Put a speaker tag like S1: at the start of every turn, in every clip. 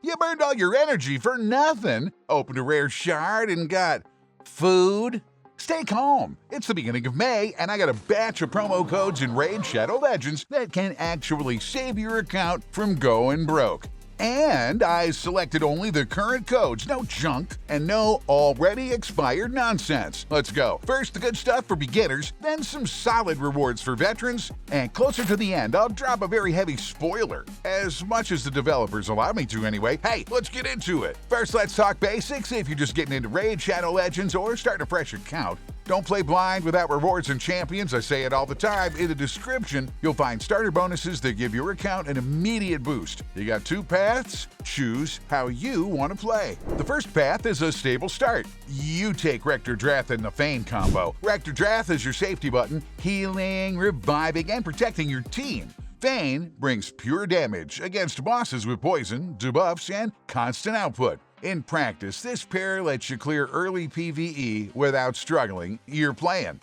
S1: You burned all your energy for nothing. Opened a rare shard and got food. Stay calm. It's the beginning of May, and I got a batch of promo codes in Raid Shadow Legends that can actually save your account from going broke. And I selected only the current codes, no junk, and no already expired nonsense. Let's go. First, the good stuff for beginners, then some solid rewards for veterans, and closer to the end, I'll drop a very heavy spoiler. As much as the developers allow me to anyway. Hey, let's get into it. First, let's talk basics. If you're just getting into Raid Shadow Legends or starting a fresh account, don't play blind without rewards and champions. I say it all the time. In the description, you'll find starter bonuses that give your account an immediate boost. You got two paths. Choose how you want to play. The first path is a stable start. You take Rector Drath and the Feign combo. Rector Drath is your safety button, healing, reviving, and protecting your team. Feign brings pure damage against bosses with poison, debuffs, and constant output. In practice, this pair lets you clear early PvE without struggling. You're playing.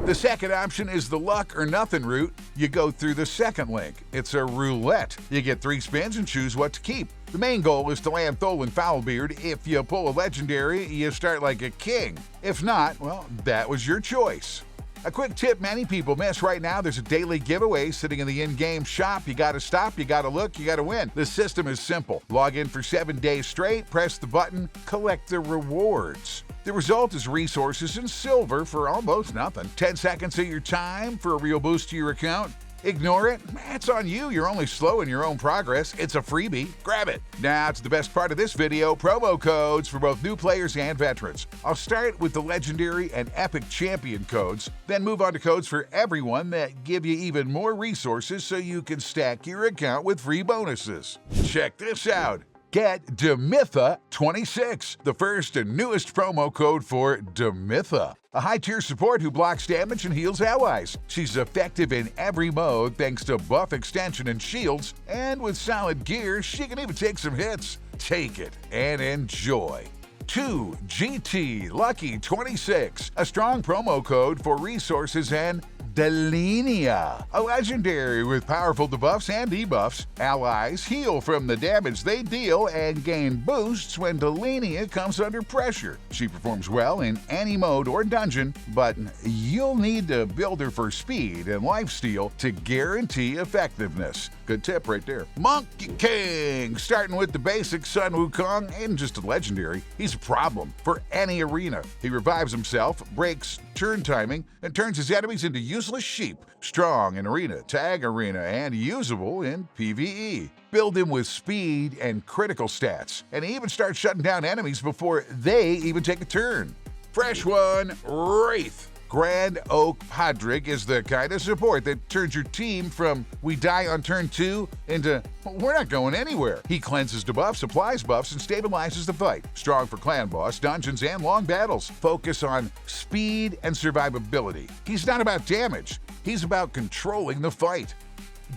S1: The second option is the luck or nothing route. You go through the second link. It's a roulette. You get 3 spins and choose what to keep. The main goal is to land Thol and Foulbeard. If you pull a legendary, you start like a king. If not, well, that was your choice. A quick tip many people miss right now, there's a daily giveaway sitting in the in-game shop. You gotta stop, you gotta look, you gotta win. The system is simple. Log in for 7 days straight, press the button, collect the rewards. The result is resources and silver for almost nothing. 10 seconds of your time for a real boost to your account. Ignore it? It's on you. You're only slowing your own progress. It's a freebie. Grab it. Now to the best part of this video, promo codes for both new players and veterans. I'll start with the legendary and epic champion codes, then move on to codes for everyone that give you even more resources so you can stack your account with free bonuses. Check this out. Get Demitha26, the first and newest promo code for Demitha, a high-tier support who blocks damage and heals allies. She's effective in every mode thanks to buff extension and shields, and with solid gear, she can even take some hits. Take it and enjoy. 2GT Lucky 26, a strong promo code for resources and Delinia, a legendary with powerful debuffs and debuffs. Allies heal from the damage they deal and gain boosts when Delinia comes under pressure. She performs well in any mode or dungeon, but you'll need to build her for speed and lifesteal to guarantee effectiveness. Good tip right there. Monkey King, starting with the basic Sun Wukong, ain't just a legendary. He's a problem for any arena. He revives himself, breaks turn timing, and turns his enemies into useless sheep. Strong in arena, tag arena, and usable in PvE. Build him with speed and critical stats, and he even starts shutting down enemies before they even take a turn. Fresh one, Wraith. Grand Oak Podrick is the kind of support that turns your team from we die on turn 2 into we're not going anywhere. He cleanses debuffs, applies buffs, and stabilizes the fight. Strong for clan boss, dungeons, and long battles. Focus on speed and survivability. He's not about damage. He's about controlling the fight.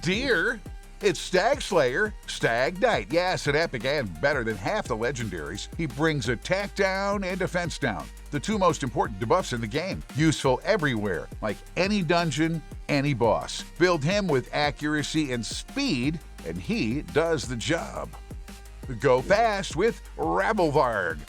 S1: Deer. It's Stag Slayer, Stag Knight. Yes, an epic and better than half the legendaries. He brings attack down and defense down, the 2 most important debuffs in the game. Useful everywhere, like any dungeon, any boss. Build him with accuracy and speed, and he does the job. Go fast with Ravelvarg,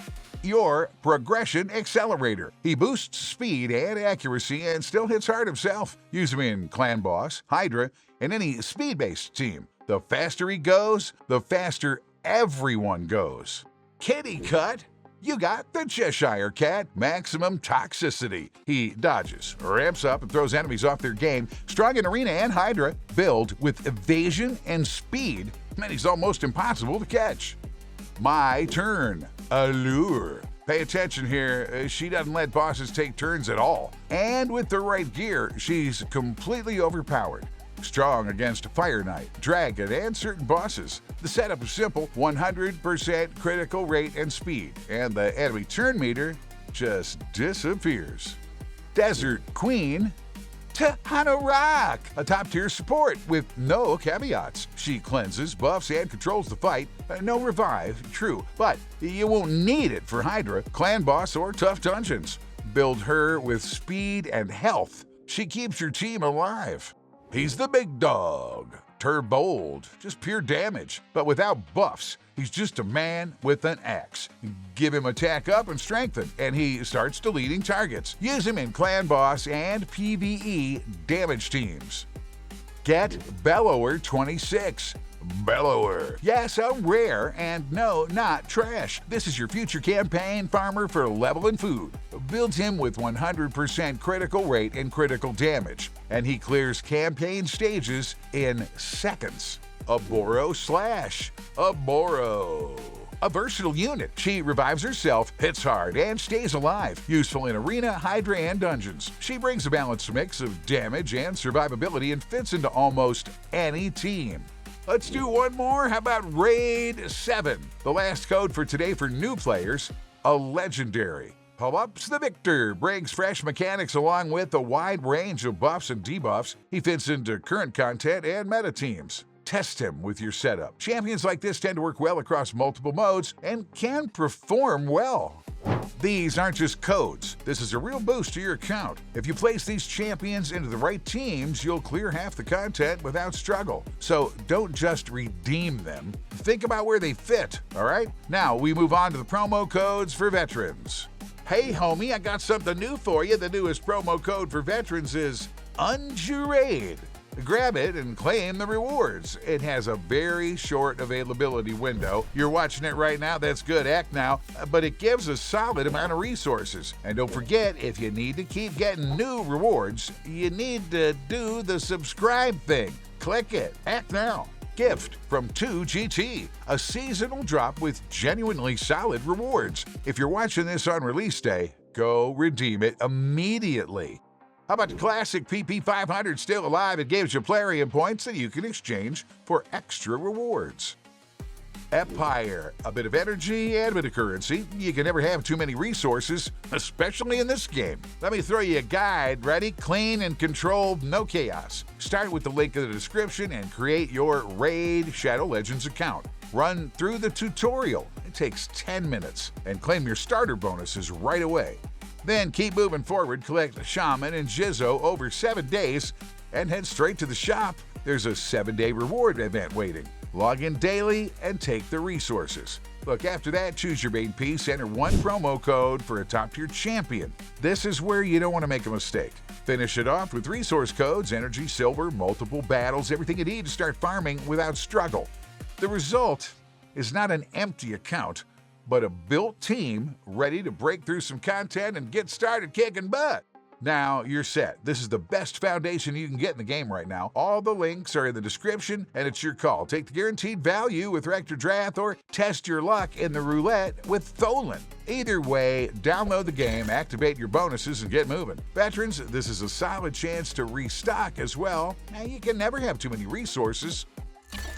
S1: your progression accelerator. He boosts speed and accuracy and still hits hard himself. Use him in Clan Boss, Hydra, and any speed-based team. The faster he goes, the faster everyone goes. Kitty Cut, you got the Cheshire Cat, maximum toxicity. He dodges, ramps up, and throws enemies off their game. Strong in Arena and Hydra, build with evasion and speed, and he's almost impossible to catch. My Turn, Allure. Pay attention here, she doesn't let bosses take turns at all. And with the right gear, she's completely overpowered. Strong against Fire Knight, Dragon, and certain bosses. The setup is simple, 100% critical rate and speed, and the enemy turn meter just disappears. Desert Queen, Tahana Rock, a top-tier support with no caveats. She cleanses, buffs, and controls the fight. No revive, true, but you won't need it for Hydra, Clan Boss, or tough dungeons. Build her with speed and health. She keeps your team alive. He's the big dog. turbold, just pure damage. But without buffs, he's just a man with an axe. Give him attack up and strengthen, and he starts deleting targets. Use him in clan boss and PvE damage teams. Get Bellower 26. Bellower. Yes, a rare, and no, not trash. This is your future campaign farmer for level and food. Builds him with 100% critical rate and critical damage, and he clears campaign stages in seconds. A Boro Slash. A Boro. A versatile unit. She revives herself, hits hard, and stays alive. Useful in arena, hydra, and dungeons. She brings a balanced mix of damage and survivability and fits into almost any team. Let's do one more. How about Raid 7? The last code for today for new players, a legendary. Pull-Ups the Victor brings fresh mechanics along with a wide range of buffs and debuffs. He fits into current content and meta teams. Test him with your setup. Champions like this tend to work well across multiple modes and can perform well. These aren't just codes. This is a real boost to your account. If you place these champions into the right teams, you'll clear half the content without struggle. So don't just redeem them. Think about where they fit, all right? Now we move on to the promo codes for veterans. Hey homie, I got something new for you. The newest promo code for veterans is UNJURAID. Grab it and claim the rewards. It has a very short availability window. You're watching it right now, that's good, act now, but it gives a solid amount of resources. And don't forget, if you need to keep getting new rewards, you need to do the subscribe thing. Click it, act now. Gift from 2GT, a seasonal drop with genuinely solid rewards. If you're watching this on release day, go redeem it immediately. How about the classic PP500 still alive? It gives you Plarium points that you can exchange for extra rewards. Empire, a bit of energy and a bit of currency. You can never have too many resources, especially in this game. Let me throw you a guide. Ready? Clean and controlled, no chaos. Start with the link in the description and create your Raid Shadow Legends account. Run through the tutorial. It takes 10 minutes and claim your starter bonuses right away. Then keep moving forward, collect Shaman and Jizzo over 7 days, and head straight to the shop. There's a 7-day reward event waiting. Log in daily and take the resources. Look, after that, choose your main piece, enter one promo code for a top-tier champion. This is where you don't want to make a mistake. Finish it off with resource codes, energy, silver, multiple battles, everything you need to start farming without struggle. The result is not an empty account, but a built team ready to break through some content and get started kicking butt. Now you're set. This is the best foundation you can get in the game right now. All the links are in the description, and it's your call. Take the guaranteed value with Rector Drath or test your luck in the roulette with Tholen. Either way, download the game, activate your bonuses, and get moving. Veterans, this is a solid chance to restock as well. Now, you can never have too many resources.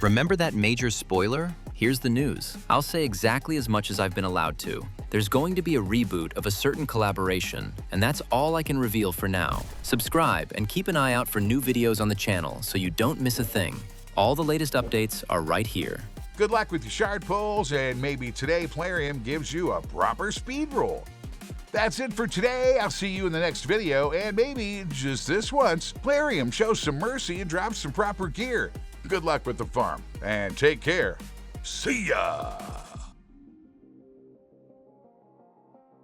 S2: Remember that major spoiler? Here's the news. I'll say exactly as much as I've been allowed to. There's going to be a reboot of a certain collaboration, and that's all I can reveal for now. Subscribe and keep an eye out for new videos on the channel so you don't miss a thing. All the latest updates are right here.
S1: Good luck with your shard pulls, and maybe today Plarium gives you a proper speed roll. That's it for today. I'll see you in the next video, and maybe just this once, Plarium shows some mercy and drops some proper gear. Good luck with the farm, and take care. See ya!